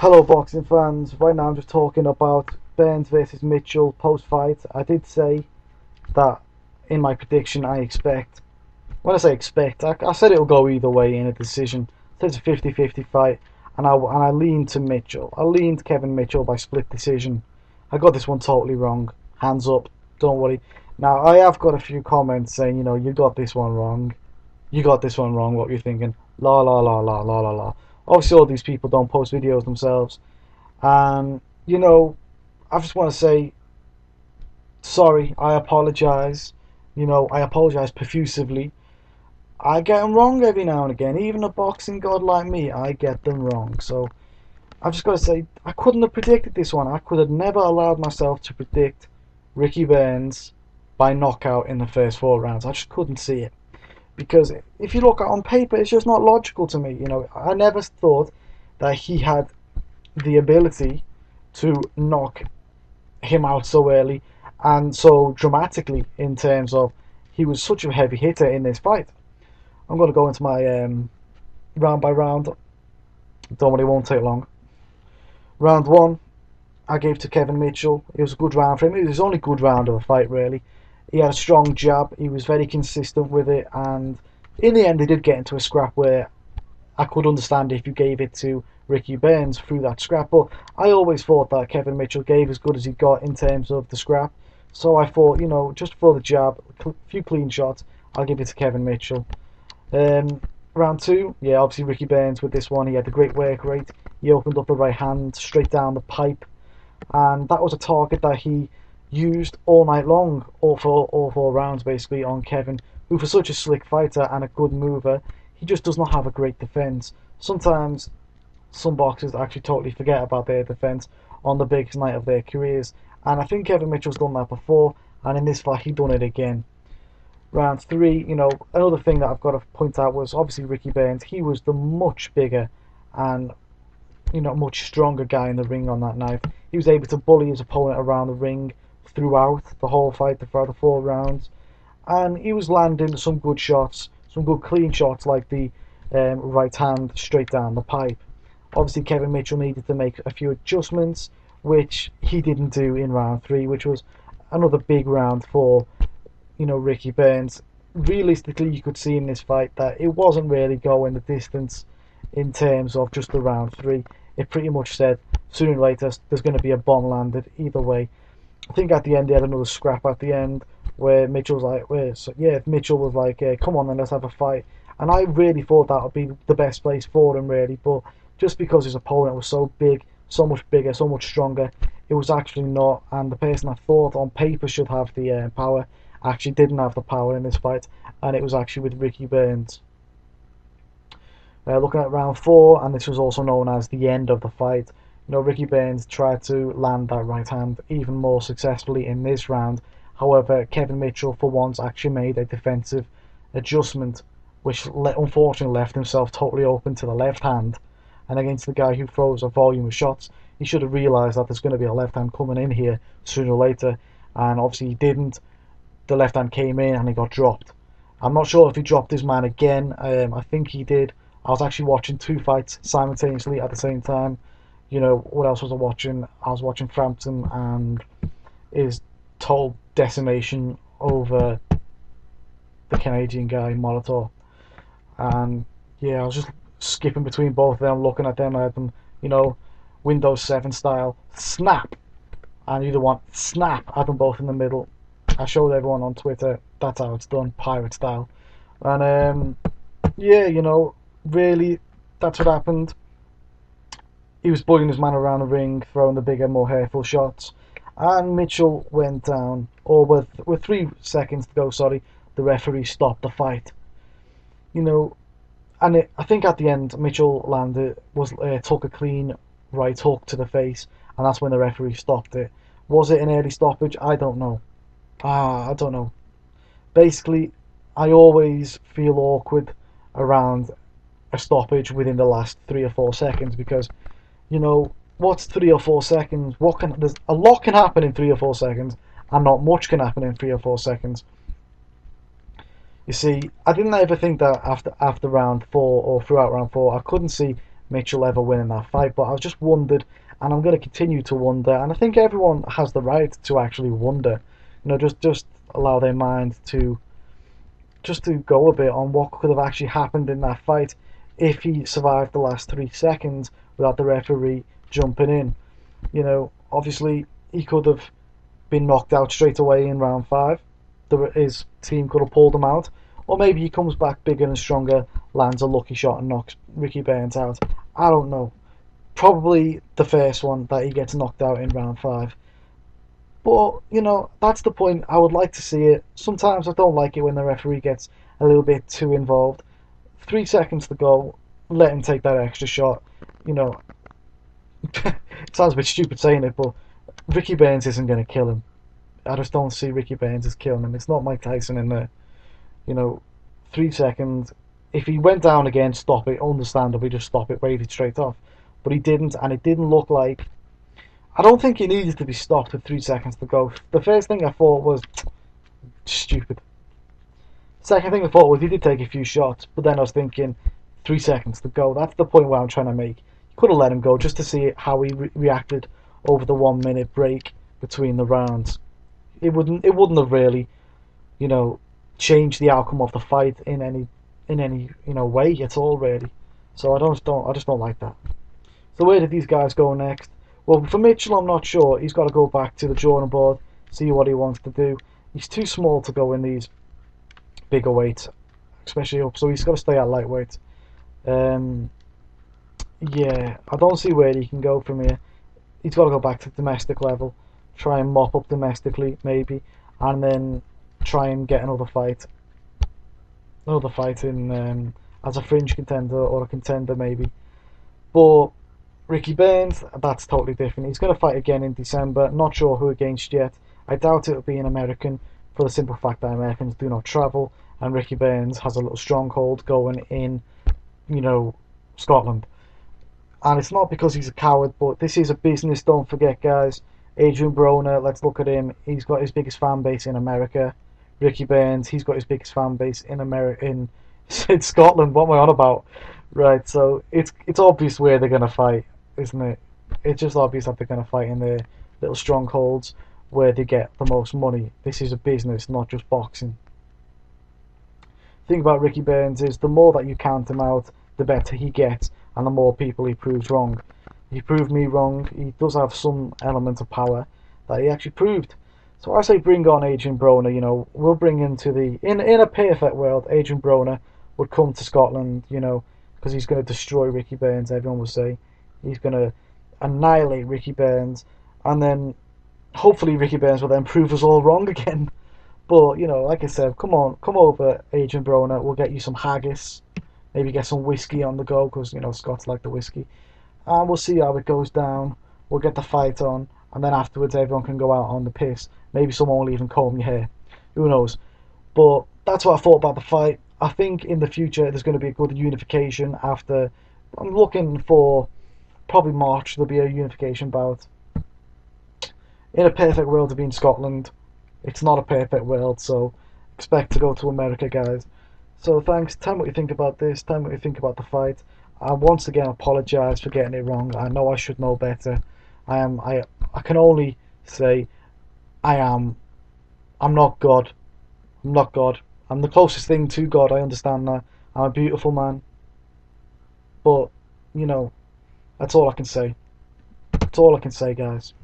Hello boxing fans, right now I'm just talking about Burns versus Mitchell post-fight. I did say that in my prediction when I say expect, I said it'll go either way in a decision. So it's a 50-50 fight and I leaned to Mitchell. I leaned Kevin Mitchell by split decision. I got this one totally wrong. Hands up, don't worry. Now I have got a few comments saying, you got this one wrong. You got this one wrong, what you're thinking. La la la la la la la. Obviously all these people don't post videos themselves. And, I just want to say sorry. I apologise. I apologise profusively. I get them wrong every now and again. Even a boxing god like me, I get them wrong. So I've just got to say, I couldn't have predicted this one. I could have never allowed myself to predict Ricky Burns by knockout in the first 4 rounds. I just couldn't see it. Because if you look at it on paper, it's just not logical to me. I never thought that he had the ability to knock him out so early and so dramatically, in terms of he was such a heavy hitter in this fight. I'm going to go into my round by round. Don't worry, it won't take long. Round one, I gave to Kevin Mitchell. It was a good round for him. It was his only good round of the fight, really. He had a strong jab. He was very consistent with it, and in the end, they did get into a scrap where I could understand if you gave it to Ricky Burns through that scrap. But I always thought that Kevin Mitchell gave as good as he got in terms of the scrap. So I thought, just for the jab, a few clean shots, I'll give it to Kevin Mitchell. Round two, yeah, obviously Ricky Burns with this one. He had a great work rate. He opened up the right hand straight down the pipe, and that was a target that he used all night long, all 4 rounds basically, on Kevin, who for such a slick fighter and a good mover, he just does not have a great defense. Sometimes some boxers actually totally forget about their defense on the biggest night of their careers, and I think Kevin Mitchell's done that before, and in this fight he done it again. Round three, another thing that I've got to point out was obviously Ricky Burns. He was the much bigger and much stronger guy in the ring on that night. He was able to bully his opponent around the ring throughout the whole fight, throughout the 4 rounds, and he was landing some good shots, some good clean shots, like the right hand straight down the pipe. Obviously Kevin Mitchell needed to make a few adjustments, which he didn't do in round three, which was another big round for Ricky Burns. Realistically, you could see in this fight that it wasn't really going the distance in terms of just the round three. It pretty much said sooner or later there's going to be a bomb landed either way. I think at the end they had another scrap at the end where Mitchell was like, come on then, let's have a fight. And I really thought that would be the best place for him, really. But just because his opponent was so big, so much bigger, so much stronger, it was actually not. And the person I thought on paper should have the power actually didn't have the power in this fight, and it was actually with Ricky Burns. Looking at round four, and this was also known as the end of the fight. Ricky Burns tried to land that right hand even more successfully in this round. However, Kevin Mitchell for once actually made a defensive adjustment, which unfortunately left himself totally open to the left hand. And against the guy who throws a volume of shots, he should have realised that there's going to be a left hand coming in here sooner or later, and obviously he didn't. The left hand came in and he got dropped. I'm not sure if he dropped his man again. I think he did. I was actually watching 2 fights simultaneously at the same time. What else was I watching? I was watching Frampton and his total decimation over the Canadian guy, Molotov. And yeah, I was just skipping between both of them, looking at them. I had them, Windows 7 style, snap. And either one, snap. I had them both in the middle. I showed everyone on Twitter, that's how it's done, pirate style. And really, that's what happened. He was bullying his man around the ring, throwing the bigger, more hurtful shots, and Mitchell went down. Or with 3 seconds to go, the referee stopped the fight. I think at the end Mitchell took a clean right hook to the face, and that's when the referee stopped it. Was it an early stoppage? I don't know. I don't know. Basically, I always feel awkward around a stoppage within the last 3 or 4 seconds, because what's 3 or 4 seconds? There's a lot can happen in 3 or 4 seconds, and not much can happen in 3 or 4 seconds. You see, I didn't ever think that after round 4 or throughout round 4, I couldn't see Mitchell ever winning that fight. But I've just wondered, and I'm going to continue to wonder, and I think everyone has the right to actually wonder. Just allow their mind to go a bit on what could have actually happened in that fight if he survived the last 3 seconds without the referee jumping in. Obviously he could have been knocked out straight away in round 5. His team could have pulled him out, or maybe he comes back bigger and stronger, lands a lucky shot and knocks Ricky Burns out. I don't know. Probably the first one, that he gets knocked out in round 5. But, that's the point. I would like to see it. Sometimes I don't like it when the referee gets a little bit too involved. 3 seconds to go, let him take that extra shot. It sounds a bit stupid saying it, but Ricky Burns isn't going to kill him. I just don't see Ricky Burns as killing him. It's not Mike Tyson in there. 3 seconds. If he went down again, stop it. Understandably, just stop it, wave it straight off. But he didn't, and it didn't look like... I don't think he needed to be stopped with 3 seconds to go. The first thing I thought was stupid. Second thing I thought was he did take a few shots, but then I was thinking 3 seconds to go. That's the point where I'm trying to make. You could have let him go just to see how he reacted over the 1 minute break between the rounds. It wouldn't have really, changed the outcome of the fight in any way at all, really. So I just don't like that. So where did these guys go next? Well, for Mitchell, I'm not sure. He's got to go back to the drawing board, see what he wants to do. He's too small to go in these bigger weights, especially up. So he's got to stay at lightweight. Yeah, I don't see where he can go from here. He's got to go back to domestic level, try and mop up domestically maybe, and then try and get another fight in as a fringe contender or a contender maybe. But Ricky Burns, that's totally different. He's going to fight again in December. Not sure who against yet. I doubt it'll be an American, for the simple fact that Americans do not travel, and Ricky Burns has a little stronghold going in, Scotland. And it's not because he's a coward, but this is a business, don't forget, guys. Adrian Broner, let's look at him. He's got his biggest fan base in America. Ricky Burns, he's got his biggest fan base in in Scotland. What am I on about? Right, so it's obvious where they're going to fight, isn't it? It's just obvious that they're going to fight in their little strongholds where they get the most money. This is a business, not just boxing. The thing about Ricky Burns is the more that you count him out, the better he gets, and the more people he proves wrong. He proved me wrong. He does have some element of power that he actually proved. So I say bring on Adrian Broner. We'll bring him to the... In a perfect world, Adrian Broner would come to Scotland, because he's going to destroy Ricky Burns, everyone will say. He's going to annihilate Ricky Burns, and then hopefully Ricky Burns will then prove us all wrong again. But, like I said, come over, Adrian Broner. We'll get you some haggis. Maybe get some whiskey on the go, because, Scots like the whiskey. And we'll see how it goes down. We'll get the fight on, and then afterwards everyone can go out on the piss. Maybe someone will even comb your hair. Who knows? But that's what I thought about the fight. I think in the future there's going to be a good unification after... I'm looking for probably March. There'll be a unification bout. In a perfect world to be in Scotland. It's not a perfect world, so expect to go to America, guys. So thanks. Tell me what you think about this. Tell me what you think about the fight. I once again apologise for getting it wrong. I know I should know better. I can only say I'm not God. I'm not God. I'm the closest thing to God, I understand that. I'm a beautiful man. But, that's all I can say. That's all I can say, guys.